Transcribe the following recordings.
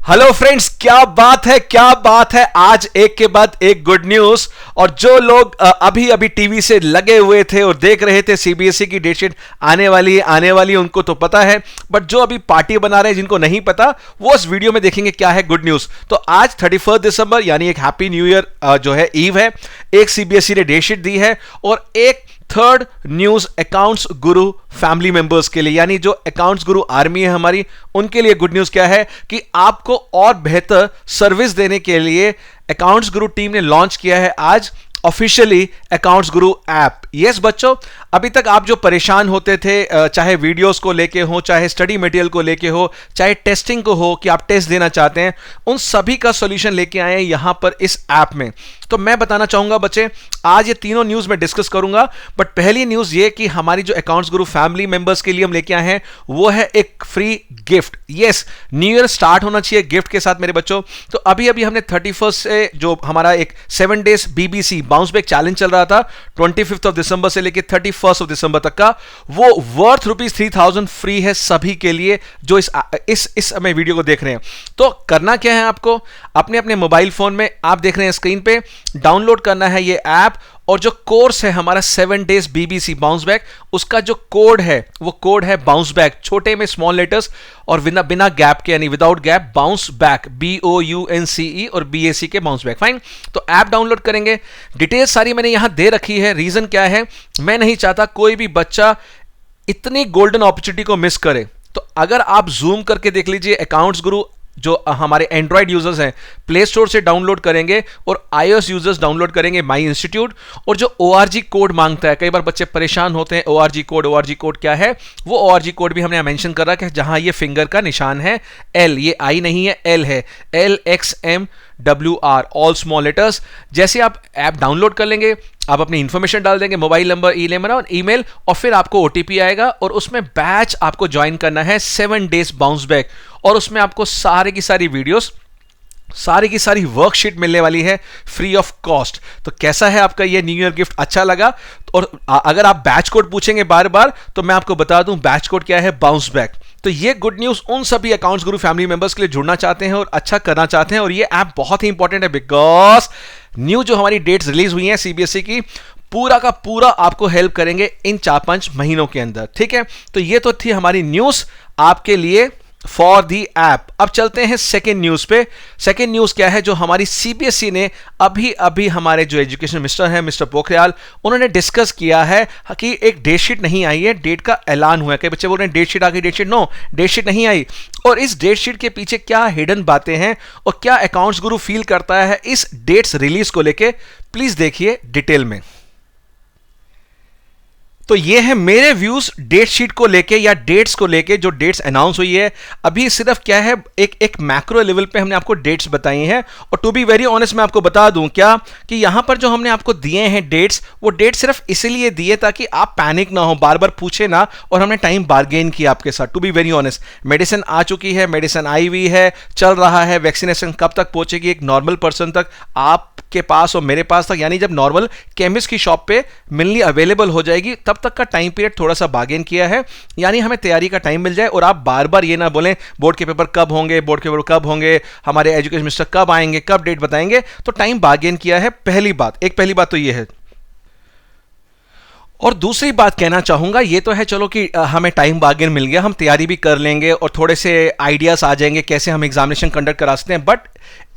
Hello friends, क्या बात है, क्या बात है। आज एक के बाद एक गुड न्यूज। और जो लोग अभी अभी टीवी से लगे हुए थे और देख रहे थे सीबीएसई की डेट शीट आने वाली है उनको तो पता है, बट जो अभी पार्टी बना रहे हैं जिनको नहीं पता वो इस वीडियो में देखेंगे क्या है गुड न्यूज। तो आज 31 दिसंबर यानी एक हैप्पी न्यू ईयर जो है ईव है। एक सीबीएसई ने डेट शीट दी है और एक थर्ड न्यूज अकाउंट्स गुरु फैमिली मेंबर्स के लिए, यानी जो अकाउंट्स गुरु आर्मी है हमारी, उनके लिए गुड न्यूज क्या है कि आपको और बेहतर सर्विस देने के लिए अकाउंट्स गुरु टीम ने लॉन्च किया है आज ऑफिशियली अकाउंट्स गुरु ऐप। यस बच्चों, अभी तक आप जो परेशान होते थे, चाहे वीडियोस को लेके हो, चाहे स्टडी मटेरियल को लेके हो, चाहे टेस्टिंग को हो कि आप टेस्ट देना चाहते हैं, उन सभी का सॉल्यूशन लेके आए हैं यहां पर इस ऐप में। तो मैं बताना चाहूंगा बच्चे, आज ये तीनों न्यूज में डिस्कस करूंगा, बट पहली न्यूज ये कि हमारी जो अकाउंट्स गुरु फैमिली मेंबर्स के लिए हम लेके आए हैं वो है एक free gift. Yes, new year start होना चाहिए गिफ्ट के साथ मेरे बच्चों। तो अभी अभी हमने 31 से जो हमारा एक 7 days BBC bounce back challenge चल रहा था 25 दिसंबर से लेकर 31 दिसंबर तक का, वो वर्थ ₹3000 फ्री है सभी के लिए जो इस समय वीडियो को देख रहे हैं। तो करना क्या है, आपको अपने अपने मोबाइल फोन में, आप देख रहे हैं स्क्रीन पे, डाउनलोड करना है ये ऐप, और जो कोर्स है हमारा 7 डेज बीबीसी बाउंस बैक, उसका जो कोड है वो कोड है बाउंस बैक, छोटे में स्मॉल लेटर्स और बिना गैप के, यानी without gap, bounce back, BOUNCE और BAC के बाउंस बैक। फाइन, तो ऐप डाउनलोड करेंगे। डिटेल्स सारी मैंने यहां दे रखी है। रीजन क्या है, मैं नहीं चाहता कोई भी बच्चा इतनी गोल्डन अपॉर्चुनिटी को मिस करे। तो अगर आप जूम करके देख लीजिए, अकाउंट्स गुरु जो हमारे एंड्रॉयड यूजर्स हैं प्ले स्टोर से डाउनलोड करेंगे और iOS यूजर्स डाउनलोड करेंगे माई इंस्टीट्यूट, और जो ORG कोड मांगता है, कई बार बच्चे परेशान होते हैं ORG कोड क्या है, वो ORG कोड भी हमने मेंशन कर रहा है, जहां ये फिंगर का निशान है L, ये I नहीं है L है, LXMWR, ऑल स्मॉल लेटर्स। जैसे आप ऐप डाउनलोड कर लेंगे, आप अपनी इंफॉर्मेशन डाल देंगे, मोबाइल नंबर, ईमेल, और फिर आपको OTP आएगा और उसमें बैच आपको ज्वाइन करना है 7 डेज बाउंस बैक, और उसमें आपको सारी की सारी वीडियोस, सारी की सारी वर्कशीट मिलने वाली है फ्री ऑफ कॉस्ट। तो कैसा है आपका ये न्यू ईयर गिफ्ट, अच्छा लगा? और अगर आप बैच कोड पूछेंगे बार बार तो मैं आपको बता दूं बैच कोड क्या है, बाउंस बैक। तो ये गुड न्यूज उन सभी अकाउंट्स गुरु फैमिली मेंबर्स के लिए जुड़ना चाहते हैं और अच्छा करना चाहते हैं। और ये ऐप बहुत ही इंपॉर्टेंट है बिकॉज न्यू जो हमारी डेट्स रिलीज हुई हैं सीबीएसई की, पूरा का पूरा आपको हेल्प करेंगे इन 4-5 महीनों के अंदर। ठीक है, तो ये तो थी हमारी न्यूज आपके लिए फॉर दी ऐप। अब चलते हैं सेकेंड न्यूज पे। सेकेंड न्यूज क्या है, जो हमारी सीबीएसई ने अभी अभी हमारे जो एजुकेशन मिनिस्टर हैं मिस्टर पोखरियाल, उन्होंने डिस्कस किया है कि एक डेट शीट नहीं आई है, डेट का ऐलान हुआ है। कई बच्चे बोल रहे हैं डेट शीट आ गई, date sheet, no, date sheet नहीं आई। और इस डेट शीट के पीछे क्या हिडन बातें हैं और क्या अकाउंट्स गुरु फील करता है इस डेट्स रिलीज को लेके, प्लीज देखिए डिटेल में। तो ये है मेरे व्यूज डेट शीट को लेके या डेट्स को लेके, जो डेट्स अनाउंस हुई है। अभी सिर्फ क्या है, एक मैक्रो लेवल पे हमने आपको डेट्स बताई हैं। और टू बी वेरी ऑनेस्ट मैं आपको बता दूं क्या कि यहां पर जो हमने आपको दिए हैं डेट्स, वो डेट सिर्फ इसीलिए दिए ताकि आप पैनिक ना हो, बार बार पूछे ना, और हमने टाइम बार्गेन किया आपके साथ। To be very honest, medicine आ चुकी है, मेडिसिन आई हुई है, चल रहा है, वैक्सीनेशन कब तक पहुंचेगी एक नॉर्मल पर्सन तक, आपके पास और मेरे पास तक, यानी जब नॉर्मल केमिस्ट की शॉप पे मिलनी अवेलेबल हो जाएगी तब तक का टाइम पीरियड थोड़ा सा बार्गेन किया है, यानी हमें तैयारी का टाइम मिल जाए। और आप बार बार ये ना बोलें बोर्ड के पेपर कब होंगे, बोर्ड के पेपर कब होंगे, हमारे एजुकेशन मिनिस्टर कब आएंगे, कब डेट बताएंगे। तो टाइम बार्गेन किया है, पहली बात तो ये है। और दूसरी बात कहना चाहूंगा, ये तो है चलो कि हमें टाइम बार्गेन मिल गया, हम तैयारी भी कर लेंगे और थोड़े से आइडियाज आ जाएंगे कैसे हम एग्जामिनेशन कंडक्ट करा सकते हैं। बट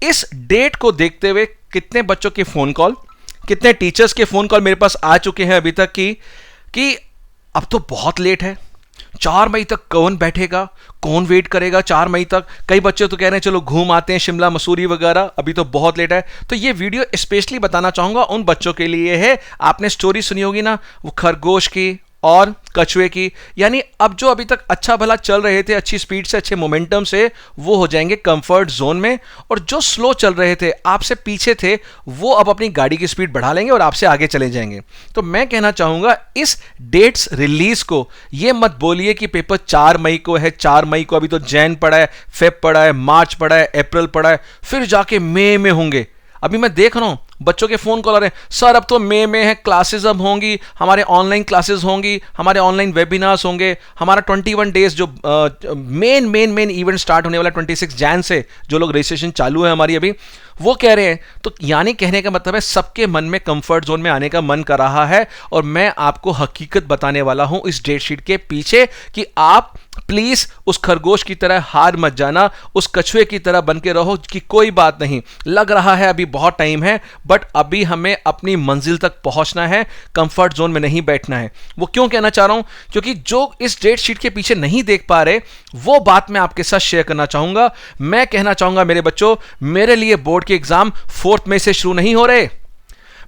इस डेट को देखते हुए कितने बच्चों के फोन कॉल, कितने टीचर्स के फोन कॉल मेरे पास आ चुके हैं अभी तक कि अब तो बहुत लेट है, 4 मई तक कौन बैठेगा, कौन वेट करेगा 4 मई तक। कई बच्चे तो कह रहे हैं चलो घूम आते हैं शिमला मसूरी वगैरह, अभी तो बहुत लेट है। तो ये वीडियो स्पेशली बताना चाहूंगा उन बच्चों के लिए है। आपने स्टोरी सुनी होगी ना, वो खरगोश की और कछुए की, यानी अब जो अभी तक अच्छा भला चल रहे थे, अच्छी स्पीड से, अच्छे मोमेंटम से, वो हो जाएंगे कंफर्ट जोन में, और जो स्लो चल रहे थे, आपसे पीछे थे, वो अब अपनी गाड़ी की स्पीड बढ़ा लेंगे और आपसे आगे चले जाएंगे। तो मैं कहना चाहूंगा इस डेट्स रिलीज को ये मत बोलिए कि पेपर 4 मई को है, 4 मई को, अभी तो जैन पड़ा है, फेब पड़ा है, मार्च पड़ा है, अप्रैल पड़ा है, फिर जाके मई में होंगे। अभी मैं देख रहा हूं बच्चों के फोन कॉल आ रहे हैं, सर अब तो मई में है, क्लासेस अब होंगी, हमारे ऑनलाइन क्लासेस होंगी, हमारे ऑनलाइन वेबिनार्स होंगे, हमारा 21 डेज जो मेन इवेंट स्टार्ट होने वाला 26 जैन से, जो लोग रजिस्ट्रेशन चालू है हमारी अभी, वो कह रहे हैं। तो यानी कहने का मतलब है सबके मन में कंफर्ट जोन में आने का मन कर रहा है, और मैं आपको हकीकत बताने वाला हूं इस डेट शीट के पीछे कि आप प्लीज उस खरगोश की तरह हार मत जाना, उस कछुए की तरह बन के रहो कि कोई बात नहीं, लग रहा है अभी बहुत टाइम है, बट अभी हमें अपनी मंजिल तक पहुंचना है, कंफर्ट जोन में नहीं बैठना है। वो क्यों कहना चाह रहा हूं, क्योंकि जो इस डेट शीट के पीछे नहीं देख पा रहे, वो बात मैं आपके साथ शेयर करना चाहूंगा। मैं कहना चाहूंगा मेरे बच्चों, मेरे लिए बोर्ड के एग्जाम 4 मई से शुरू नहीं हो रहे।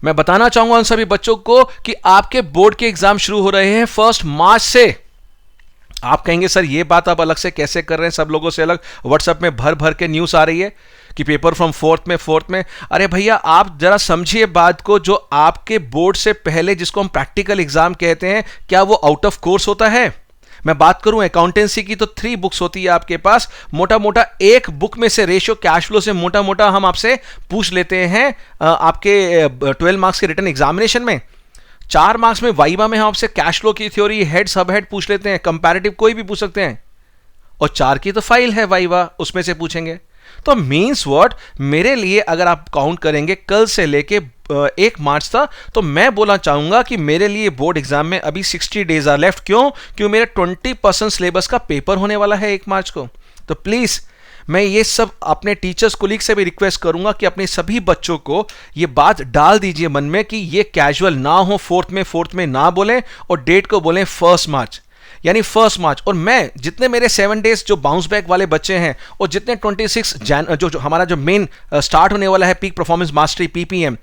मैं बताना चाहूंगा उन सभी बच्चों को कि आपके बोर्ड के एग्जाम शुरू हो रहे हैं 1 मार्च से। आप कहेंगे सर ये बात आप अलग से कैसे कर रहे हैं, सब लोगों से अलग, व्हाट्सएप में भर भर के न्यूज़ आ रही है कि पेपर फ्रॉम 4th में। अरे भैया आप जरा समझिए बात को, जो आपके बोर्ड से पहले जिसको हम प्रैक्टिकल एग्जाम कहते हैं, क्या वो आउट ऑफ कोर्स होता है? मैं बात करूं अकाउंटेंसी की तो 3 बुक्स होती है आपके पास, मोटा मोटा एक बुक में से रेशियो कैश फ्लो से मोटा मोटा हम आपसे पूछ लेते हैं आपके 12 मार्क्स के रिटन एग्जामिनेशन में। 4 मार्क्स में वाइवा में हम आपसे कैश फ्लो की थ्योरी, हेड सब हेड पूछ लेते हैं, कंपैरेटिव कोई भी पूछ सकते हैं, और 4 की तो फाइल है वाइवा, उसमें से पूछेंगे। तो मीन्स व्हाट, मेरे लिए अगर आप काउंट करेंगे कल से लेके 1 मार्च तक, तो मैं बोलना चाहूंगा कि मेरे लिए बोर्ड एग्जाम में अभी 60 डेज आर लेफ्ट। क्यों मेरे 20% सिलेबस का पेपर होने वाला है 1 मार्च को। तो प्लीज मैं ये सब अपने टीचर्स कोलीग से भी रिक्वेस्ट करूंगा कि अपने सभी बच्चों को ये बात डाल दीजिए मन में कि ये कैजुअल ना हो, 4th में ना बोलें, और डेट को बोलें 1 मार्च, यानी 1 मार्च। और मैं जितने मेरे 7 डेज जो बाउंस बैक वाले बच्चे हैं, और जितने 26 जैन जो हमारा जो मेन स्टार्ट होने वाला है पीक परफॉर्मेंस मास्टरी PPM,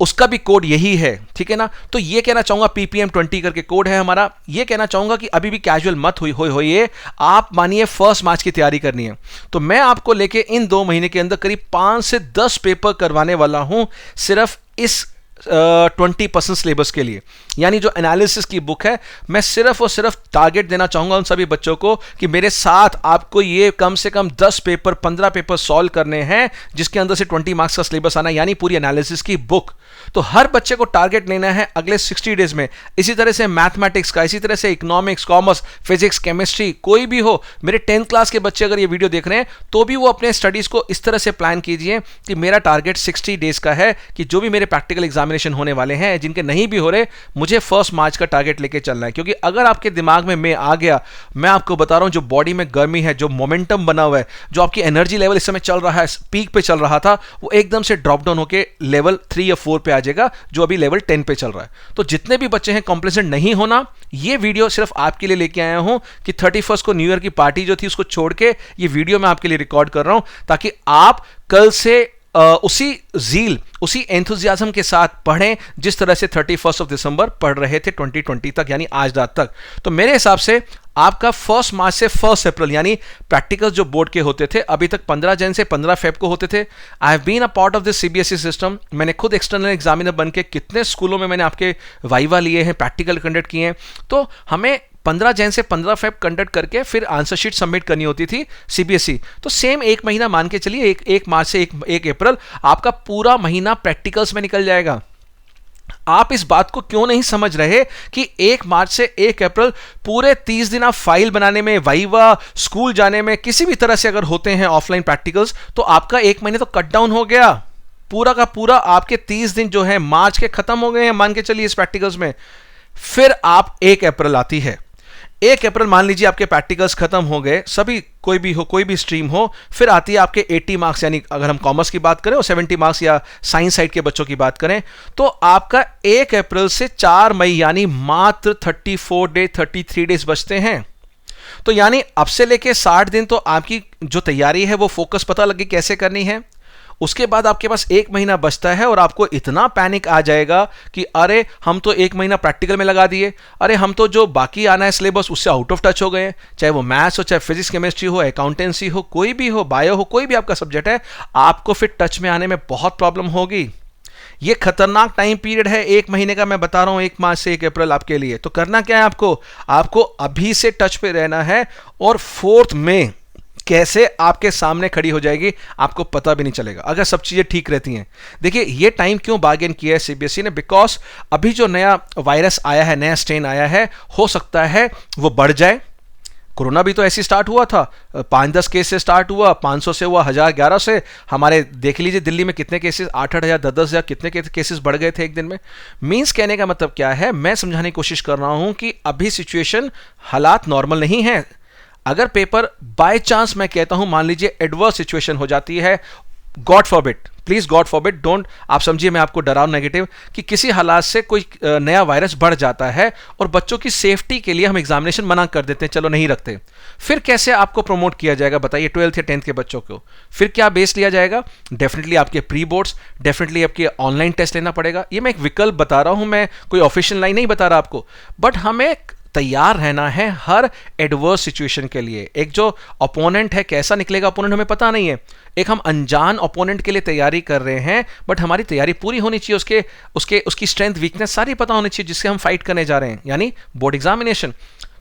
उसका भी कोड यही है, ठीक है ना। तो ये कहना चाहूंगा PPM 20 करके कोड है हमारा। ये कहना चाहूंगा कि अभी भी कैजुअल मत होइए, आप मानिए 1 मार्च की तैयारी करनी है। तो मैं आपको लेके इन 2 महीने के अंदर करीब 5 से 10 पेपर करवाने वाला हूं, सिर्फ इस 20% सिलेबस के लिए। यानी जो एनालिसिस की बुक है, मैं सिर्फ और सिर्फ टारगेट देना चाहूंगा उन सभी बच्चों को कि मेरे साथ आपको ये कम से कम 10 पेपर 15 पेपर सॉल्व करने हैं, जिसके अंदर से 20 मार्क्स का सिलेबस आना, यानी पूरी एनालिसिस की बुक। तो हर बच्चे को टारगेट लेना है अगले 60 डेज में। इसी तरह से मैथमेटिक्स का, इसी तरह से इकोनॉमिक्स, कॉमर्स, फिजिक्स, केमिस्ट्री, कोई भी हो, मेरे 10th क्लास के बच्चे अगर ये वीडियो देख रहे हैं तो भी वो अपने स्टडीज को इस तरह से प्लान कीजिए कि मेरा टारगेट 60 डेज का है, कि जो भी मेरे प्रैक्टिकल एग्जामिनेशन होने वाले हैं, जिनके नहीं भी हो रहे, मुझे 1 मार्च का टारगेट लेके चलना है। क्योंकि अगर आपके दिमाग में मैं आ गया, मैं आपको बता रहा हूं, जो बॉडी में गर्मी है, जो मोमेंटम बना हुआ है, जो आपकी एनर्जी लेवल इस समय चल रहा है, पीक पे चल रहा था, वो एकदम से ड्रॉप डाउन होकर लेवल 3 या 4 पे आ जाएगा, जो अभी लेवल 10 पे चल रहा है। तो जितने भी बच्चे हैं कॉम्प्लेसेंट नहीं होना, ये वीडियो सिर्फ आपके लिए लेके आया हूं कि 31 को न्यू ईयर की पार्टी जो थी उसको छोड़ के ये वीडियो मैं आपके लिए रिकॉर्ड कर रहा हूं, ताकि आप कल से उसी जील, उसी एंथुजियाज्म के साथ पढ़ें जिस तरह से 31 दिसंबर पढ़ रहे थे 2020 तक, यानी आज रात तक। तो मेरे हिसाब से आपका 1 मार्च से 1 अप्रैल, यानी प्रैक्टिकल्स जो बोर्ड के होते थे अभी तक 15 जन से 15 फेब को होते थे। I have been a part of this CBSE system. मैंने खुद एक्सटर्नल एग्जामिनर बन के कितने स्कूलों में मैंने आपके वाइवा लिए हैं, प्रैक्टिकल कंडक्ट किए हैं। तो हमें 15 जन से 15 फेब कंडक्ट करके फिर आंसर शीट सबमिट करनी होती थी CBSE। तो सेम 1 महीना मान के चलिए, 1 मार्च से 1 अप्रैल आपका पूरा महीना प्रैक्टिकल्स में निकल जाएगा। आप इस बात को क्यों नहीं समझ रहे कि 1 मार्च से 1 अप्रैल पूरे 30 दिन आप फाइल बनाने में, वाइवा, स्कूल जाने में, किसी भी तरह से अगर होते हैं ऑफलाइन प्रैक्टिकल्स, तो आपका 1 महीने तो कट डाउन हो गया। पूरा का पूरा आपके 30 दिन जो है मार्च के खत्म हो गए हैं मान के चलिए इस प्रैक्टिकल्स में। फिर आप 1 अप्रैल आती है, 1 अप्रैल मान लीजिए आपके प्रैक्टिकल्स खत्म हो गए, सभी कोई भी हो, कोई भी स्ट्रीम हो, फिर आती है आपके 80 मार्क्स, यानी अगर हम कॉमर्स की बात करें और 70 मार्क्स या साइंस साइड के बच्चों की बात करें, तो आपका 1 अप्रैल से 4 मई यानी मात्र 33 डेज बचते हैं। तो यानी अब से लेके 60 दिन तो आपकी जो तैयारी है वो फोकस पता लगे कैसे करनी है। उसके बाद आपके पास 1 महीना बचता है और आपको इतना पैनिक आ जाएगा कि अरे हम तो 1 महीना प्रैक्टिकल में लगा दिए, अरे हम तो जो बाकी आना है सिलेबस उससे आउट ऑफ टच हो गए, चाहे वो मैथ्स हो, चाहे फिजिक्स केमिस्ट्री हो, अकाउंटेंसी हो, कोई भी हो, बायो हो, कोई भी आपका सब्जेक्ट है, आपको फिर टच में आने में बहुत प्रॉब्लम होगी। ये खतरनाक टाइम पीरियड है 1 महीने का, मैं बता रहा हूं 1 मार्च से 1 अप्रैल आपके लिए। तो करना क्या है आपको अभी से टच पे रहना है, और 4 मई कैसे आपके सामने खड़ी हो जाएगी आपको पता भी नहीं चलेगा अगर सब चीजें ठीक रहती हैं। देखिए ये टाइम क्यों बार्गेन किया है सीबीएसई ने, बिकॉज अभी जो नया वायरस आया है, नया स्ट्रेन आया है, हो सकता है वो बढ़ जाए। कोरोना भी तो ऐसे स्टार्ट हुआ था, 5-10 केस से स्टार्ट हुआ, 500 से हुआ, 1000-1100 से, हमारे देख लीजिए दिल्ली में कितने केसेस, 8-8 हज़ार, 10-10 हज़ार कितने केसेस बढ़ गए थे एक दिन में। मींस कहने का मतलब क्या है, मैं समझाने की कोशिश कर रहा हूं कि अभी सिचुएशन, हालात नॉर्मल नहीं है। अगर पेपर बाय चांस, मैं कहता हूं मान लीजिए एडवर्स सिचुएशन हो जाती है, God forbid, please God forbid, don't आप समझिए मैं आपको डराऊं नेगेटिव, कि किसी हालात से कोई नया वायरस बढ़ जाता है और बच्चों की सेफ्टी के लिए हम एग्जामिनेशन मना कर देते हैं, चलो नहीं रखते, फिर कैसे आपको प्रमोट किया जाएगा बताइए 12th या 10th के बच्चों को? फिर क्या बेस लिया जाएगा? डेफिनेटली आपके प्री बोर्ड्स, डेफिनेटली आपके ऑनलाइन टेस्ट लेना पड़ेगा। ये मैं एक विकल्प बता रहा हूं, मैं कोई ऑफिशियल लाइन नहीं बता रहा आपको, बट हमें तैयार रहना है हर एडवर्स सिचुएशन के लिए। एक जो ओपोनेंट है, कैसा निकलेगा ओपोनेंट हमें पता नहीं है, एक हम अनजान ओपोनेंट के लिए तैयारी कर रहे हैं, बट हमारी तैयारी पूरी होनी चाहिए, उसकी स्ट्रेंथ वीकनेस सारी पता होनी चाहिए जिससे हम फाइट करने जा रहे हैं, यानी बोर्ड एग्जामिनेशन।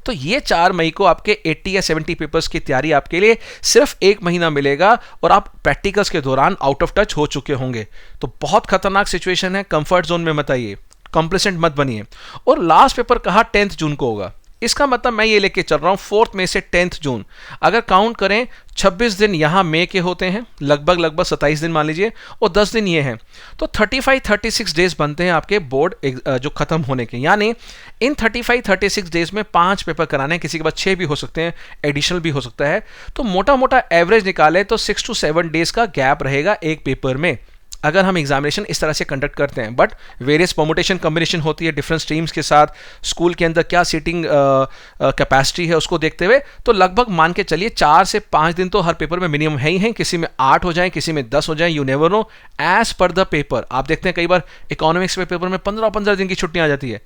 तो ये 4 मई को आपके 80 या 70 पेपर्स की तैयारी आपके लिए सिर्फ 1 महीना मिलेगा और आप प्रैक्टिकल्स के दौरान आउट ऑफ टच हो चुके होंगे। तो बहुत खतरनाक सिचुएशन है, कंफर्ट जोन में मत आइए, कॉम्प्लेसेंट मत बनिए। और लास्ट पेपर कहा 10th जून को होगा, इसका मतलब मैं ये लेके चल रहा हूं 4 मई से 10th जून, अगर काउंट करें 26 दिन यहां मई के होते हैं, लगभग 27 दिन मान लीजिए, और 10 दिन ये हैं, तो 35-36 डेज बनते हैं आपके बोर्ड जो खत्म होने के। यानी इन 35-36 डेज में 5 पेपर कराने हैं, किसी के पास 6 भी हो सकते हैं, एडिशनल भी हो सकता है, तो मोटा मोटा एवरेज निकाले तो 6 to 7 डेज का गैप रहेगा एक पेपर में, अगर हम एग्जामिनेशन इस तरह से कंडक्ट करते हैं। बट वेरियस परमुटेशन कॉम्बिनेशन होती है डिफरेंट स्ट्रीम्स के साथ, स्कूल के अंदर क्या सीटिंग कैपेसिटी है उसको देखते हुए, तो लगभग मान के चलिए 4 से 5 दिन तो हर पेपर में मिनिमम है ही हैं, किसी में 8 हो जाए, किसी में 10 हो जाए, you never know, as per the paper. आप देखते हैं कई बार इकोनॉमिक्स में पेपर में 15-15 दिन की छुट्टियां आ जाती है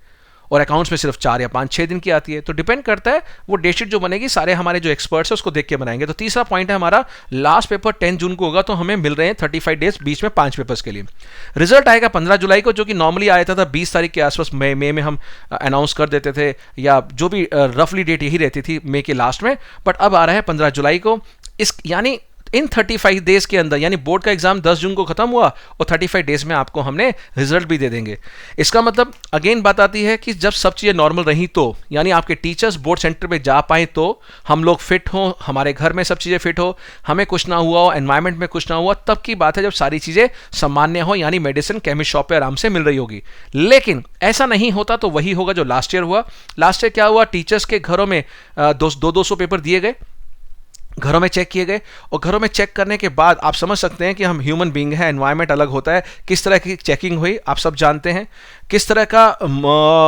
और अकाउंट्स में सिर्फ 4 या 5-6 दिन की आती है। तो डिपेंड करता है, वो डेट शीट जो बनेगी सारे हमारे जो एक्सपर्ट्स हैं उसको देख के बनाएंगे। तो तीसरा पॉइंट है हमारा, लास्ट पेपर 10 जून को होगा, तो हमें मिल रहे हैं 35 डेज बीच में 5 पेपर्स के लिए। रिजल्ट आएगा 15 जुलाई को, जो कि नॉर्मली आया था 20 तारीख के आसपास, मई में हम अनाउंस कर देते थे, या जो भी रफली डेट यही रहती थी मई के लास्ट में, बट अब आ रहा है 15 जुलाई को। यानी इन 35 डेज के अंदर, यानी बोर्ड का एग्जाम 10 जून को खत्म हुआ और 35 डेज में आपको हमने रिजल्ट भी दे देंगे। इसका मतलब अगेन बात आती है कि जब सब चीज़ें नॉर्मल रही, तो यानी आपके टीचर्स बोर्ड सेंटर पे जा पाए, तो हम लोग फिट हों, हमारे घर में सब चीज़ें फिट हो, हमें कुछ ना हुआ हो, एनवायरमेंट में कुछ ना हुआ, तब की बात है जब सारी चीज़ें सामान्य हो, यानी मेडिसिन केमिस्ट शॉप पे आराम से मिल रही होगी। लेकिन ऐसा नहीं होता तो वही होगा जो लास्ट ईयर हुआ। लास्ट ईयर क्या हुआ, टीचर्स के घरों में 200 पेपर दिए गए, घरों में चेक किए गए, और घरों में चेक करने के बाद आप समझ सकते हैं कि हम ह्यूमन बीइंग हैं, एनवायरनमेंट अलग होता है, किस तरह की चेकिंग हुई आप सब जानते हैं। किस तरह का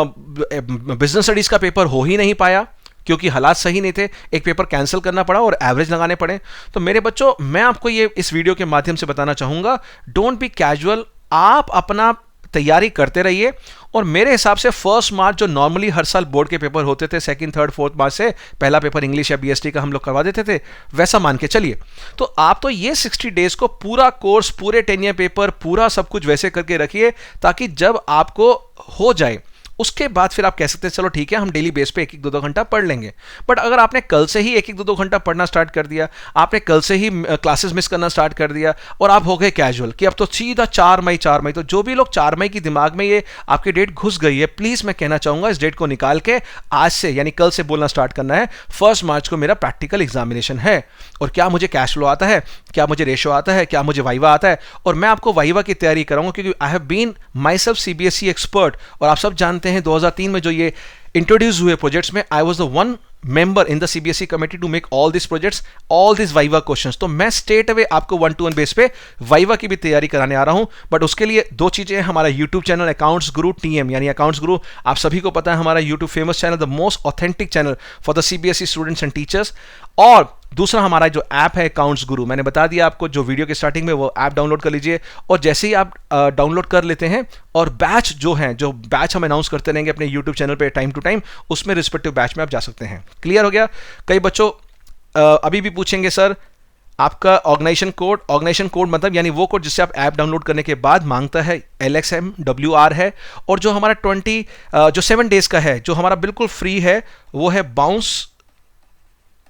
बिजनेस स्टडीज़ का पेपर हो ही नहीं पाया क्योंकि हालात सही नहीं थे, एक पेपर कैंसिल करना पड़ा और एवरेज लगाने पड़े। तो मेरे बच्चों, मैं आपको ये इस वीडियो के माध्यम से बताना चाहूँगा, डोंट बी कैजुअल, आप अपना तैयारी करते रहिए। और मेरे हिसाब से 1 मार्च जो नॉर्मली हर साल बोर्ड के पेपर होते थे, 2nd, 3rd, 4th मार्च से पहला पेपर इंग्लिश या बीएसटी का हम लोग करवा देते थे, वैसा मान के चलिए। तो आप तो ये 60 डेज को पूरा कोर्स, पूरे 10 ईयर पेपर, पूरा सब कुछ वैसे करके रखिए, ताकि जब आपको हो जाए उसके बाद फिर आप कह सकते हैं चलो ठीक है हम डेली बेस पे 1-1, 2-2 घंटा पढ़ लेंगे। बट अगर आपने कल से ही 1-1, 2-2 घंटा पढ़ना स्टार्ट कर दिया, आपने कल से ही क्लासेस मिस करना स्टार्ट कर दिया, और आप हो गए कैजुअल कि अब तो सीधा 4 मई, तो जो भी लोग 4 मई की दिमाग में ये आपकी डेट घुस गई है, प्लीज मैं कहना चाहूंगा इस डेट को निकाल के आज से, यानी कल से बोलना स्टार्ट करना है 1 मार्च को मेरा प्रैक्टिकल एग्जामिनेशन है, और क्या मुझे कैश फ्लो आता है, क्या मुझे रेशो आता है, क्या मुझे वाइवा आता है। और मैं आपको वाइवा की तैयारी कराऊंगा क्योंकि I have been myself CBSE expert, और आप सब जानते हैं 2003 में जो ये इंट्रोड्यूस हुए प्रोजेक्ट्स में, I was the one member in the CBSE committee to make all this projects, all this viva questions. तो मैं स्ट्रेट अवे आपको 1-to-1 बेस पे वाइवा की भी तैयारी कराने आ रहा हूं। बट उसके लिए 2 चीजें हैं, हमारा यूट्यूब चैनल अकाउंट्स गुरु टीएम, यानी अकाउंट्स गुरु, आप सभी को पता है हमारा YouTube famous channel, the most authentic channel for the CBSE students and teachers. और दूसरा हमारा जो ऐप है अकाउंट्स गुरु, मैंने बता दिया आपको जो वीडियो के स्टार्टिंग में, वो ऐप डाउनलोड कर लीजिए, और जैसे ही आप डाउनलोड कर लेते हैं, और बैच जो बैच हम अनाउंस करते रहेंगे अपने यूट्यूब चैनल पे टाइम टू टाइम, उसमें रिस्पेक्टिव बैच में आप जा सकते हैं। क्लियर हो गया? कई बच्चों अभी भी पूछेंगे सर आपका ऑर्गेनाइजेशन कोड मतलब यानी वो कोड जिससे आप ऐप डाउनलोड करने के बाद मांगता है, LXMWR है, और जो हमारा 7 डेज का है, जो हमारा बिल्कुल फ्री है, वो है बाउंस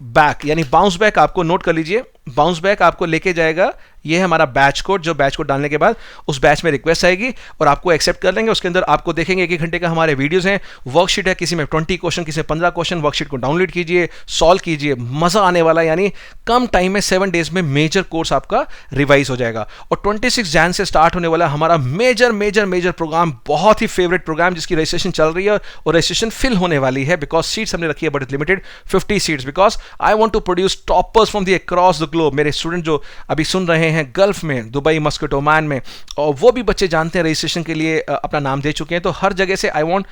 बैक यानी बाउंस बैक आपको नोट कर लीजिए, बाउंस बैक आपको लेके जाएगा, ये है हमारा बैच कोड, जो बैच कोड डालने के बाद उस बैच में रिक्वेस्ट आएगी और आपको एक्सेप्ट कर लेंगे। उसके अंदर आपको देखेंगे 1 घंटे का हमारे वीडियोस हैं, वर्कशीट है, किसी में 20 क्वेश्चन, किसी में 15 क्वेश्चन, वर्कशीट को डाउनलोड कीजिए, सॉल्व कीजिए, मजा आने वाला है। यानी कम टाइम में 7 डेज में मेजर कोर्स आपका रिवाइज हो जाएगा। और 26 जैन से स्टार्ट होने वाला हमारा मेजर मेजर मेजर प्रोग्राम, बहुत ही फेवरेट प्रोग्राम, जिसकी रजिस्ट्रेशन चल रही है और रजिस्ट्रेशन फिल होने वाली है, बिकॉज सीट्स हमने रखी है but limited 50 seats, because I want to produce toppers from the across the globe. मेरे स्टूडेंट जो अभी सुन रहे हैं गल्फ में, दुबई, मस्कट, ओमान में, और वो भी बच्चे जानते हैं रजिस्ट्रेशन के लिए अपना नाम दे चुके हैं, तो हर जगह से आई वांट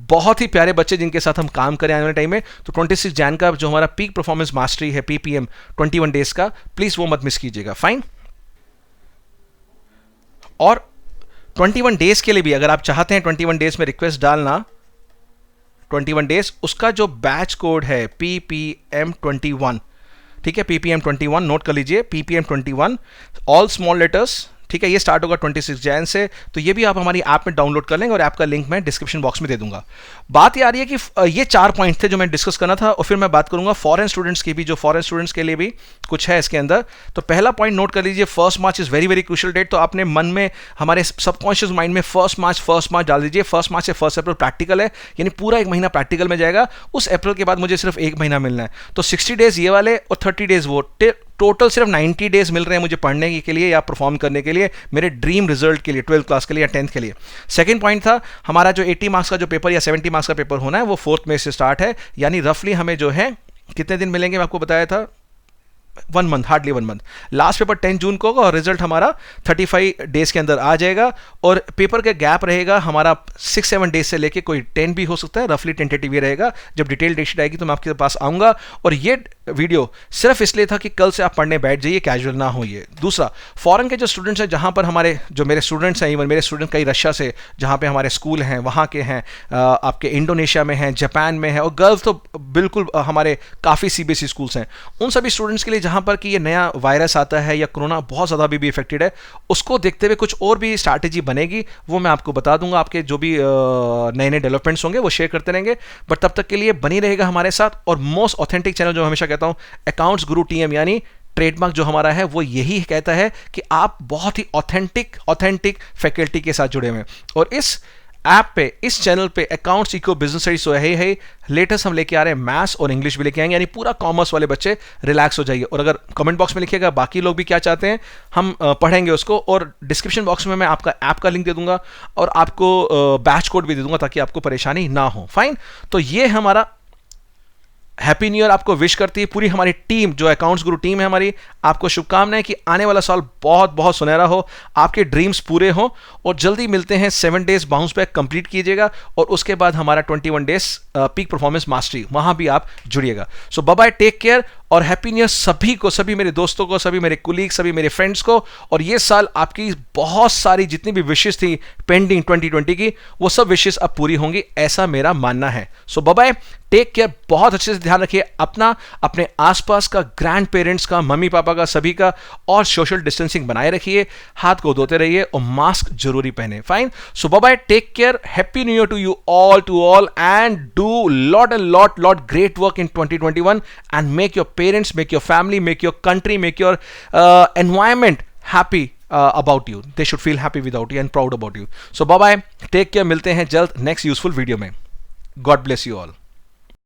बहुत ही प्यारे बच्चे जिनके साथ हम काम करें आने वाले टाइम में। तो 26 जैन का जो हमारा पीक परफॉर्मेंस मास्टरी है, पीपीएम 21 डेज का, प्लीज वो मत मिस कीजिएगा। फाइन। और 21 डेज के लिए भी अगर आप चाहते हैं 21 डेज में रिक्वेस्ट डालना, 21 डेज, उसका जो बैच कोड है PPM21, ठीक है, PPM21 नोट कर लीजिए, PPM21 ऑल स्मॉल लेटर्स, ठीक है। ये स्टार्ट होगा 26 जैन से, तो ये भी आप हमारी ऐप में डाउनलोड कर लेंगे और ऐप का लिंक मैं डिस्क्रिप्शन बॉक्स में दे दूंगा। बात ये आ रही है कि ये 4 पॉइंट थे जो मैं डिस्कस करना था, और फिर मैं बात करूंगा फॉरेन स्टूडेंट्स की भी, जो फॉरेन स्टूडेंट्स के लिए भी कुछ है इसके अंदर। तो पहला पॉइंट नोट कर लीजिए, 1 March is very very crucial date. तो आपने मन में, हमारे सबकॉन्शियस माइंड में 1 मार्च डाल दीजिए। 1 मार्च से 1 अप्रैल प्रैक्टिकल है, यानी पूरा 1 महीना प्रैक्टिकल में जाएगा। उस अप्रैल के बाद मुझे सिर्फ 1 महीना मिलना है, तो 60 डेज ये वाले और 30 डेज वो, टोटल सिर्फ 90 डेज मिल रहे हैं मुझे पढ़ने के लिए या परफॉर्म करने के लिए, मेरे ड्रीम रिजल्ट के लिए, 12th क्लास के लिए या 10th के लिए। सेकंड पॉइंट था हमारा जो 80 मार्क्स का जो पेपर या 70 मार्क्स का पेपर होना है, वो 4 मई से स्टार्ट है, यानी रफली हमें जो है कितने दिन मिलेंगे, मैं आपको बताया था 1 month, hardly 1 month. Last paper 10 जून को होगा और रिजल्ट हमारा 35 डेज के अंदर आ जाएगा, और पेपर का गैप रहेगा हमारा 6-7 डेज से लेके कोई 10 भी हो सकता है, रफली टेंटेटिव ये रहेगा। जब डिटेल डेटशीट आएगी तो मैं आपके पास आऊँगा। और ये वीडियो सिर्फ इसलिए था कि कल से आप पढ़ने बैठ जाइए, कैजुअल ना हो ये। दूसरा, फॉरेन के जो स्टूडेंट्स हैं, जहाँ पर हमारे जो मेरे स्टूडेंट्स हैं, इवन मेरे स्टूडेंट कई रशिया से जहाँ पे हमारे स्कूल हैं वहाँ के हैं, आपके इंडोनेशिया में हैं, जापान में है, और गर्ल्स तो बिल्कुल हमारे काफ़ी CBSE स्कूल्स हैं। उन सभी स्टूडेंट्स के लिए जहाँ पर कि ये नया वायरस आता है या कोरोना बहुत ज़्यादा भी इफेक्टेड है, उसको देखते हुए कुछ और भी स्ट्रैटेजी बनेगी, वो मैं आपको बता दूंगा। आपके जो भी नए नए डेवलपमेंट्स होंगे वो शेयर करते रहेंगे, बट तब तक के लिए बनी रहेगा हमारे साथ। और मोस्ट ऑथेंटिक चैनल जो हमेशा कहता हूँ, अकाउंट्स गुरु TM, यानी ट्रेडमार्क जो हमारा है वो यही कहता है कि आप बहुत ही ऑथेंटिक फैकल्टी के साथ जुड़े हुए हैं। और इस ऐप पे, इस चैनल पे अकाउंट्स, इको, बिजनेस स्टडीज तो है, लेटेस्ट हम लेके आ रहे हैं मैथ्स और इंग्लिश भी लेके आएंगे, यानी पूरा कॉमर्स वाले बच्चे रिलैक्स हो जाइए। और अगर कमेंट बॉक्स में लिखिएगा बाकी लोग भी क्या चाहते हैं, हम पढ़ेंगे उसको, और डिस्क्रिप्शन बॉक्स में मैं आपका ऐप का लिंक दे दूंगा और आपको बैच कोड भी दे दूंगा ताकि आपको परेशानी ना हो। फाइन। तो ये हमारा हैप्पी न्यू ईयर आपको विश करती है पूरी हमारी टीम, जो अकाउंट्स गुरु टीम है हमारी। आपको शुभकामनाएं कि आने वाला साल बहुत बहुत सुनहरा हो, आपके ड्रीम्स पूरे हो, और जल्दी मिलते हैं। 7 डेज बाउंस बैक कंप्लीट कीजिएगा, और उसके बाद हमारा 21 डेज पीक परफॉर्मेंस मास्टरी, वहां भी आप जुड़िएगा। सो बाय बाय, टेक केयर, और हैप्पी न्यू ईयर सभी को, सभी मेरे दोस्तों को, सभी मेरे कुलीग, सभी मेरे फ्रेंड्स को। और ये साल आपकी बहुत सारी जितनी भी विशेष थी पेंडिंग 2020 की, वो सब विशेष अब पूरी होंगी, ऐसा मेरा मानना है। सो बाय बाय, टेक केयर, बहुत अच्छे से ध्यान रखिए अपना, अपने आसपास का, ग्रैंड पेरेंट्स का, मम्मी पापा का, सभी का, और सोशल डिस्टेंसिंग बनाए रखिए, हाथ को धोते रहिए और मास्क जरूरी पहने। Fine. So bye bye, take care, happy new year to you all, and do lot great work in 2021 and make your parents, make your family, make your country, make your environment happy about you. They should feel happy without you and proud about you. So bye bye, take care, मिलते हैं जल्द next useful video में। God bless you all.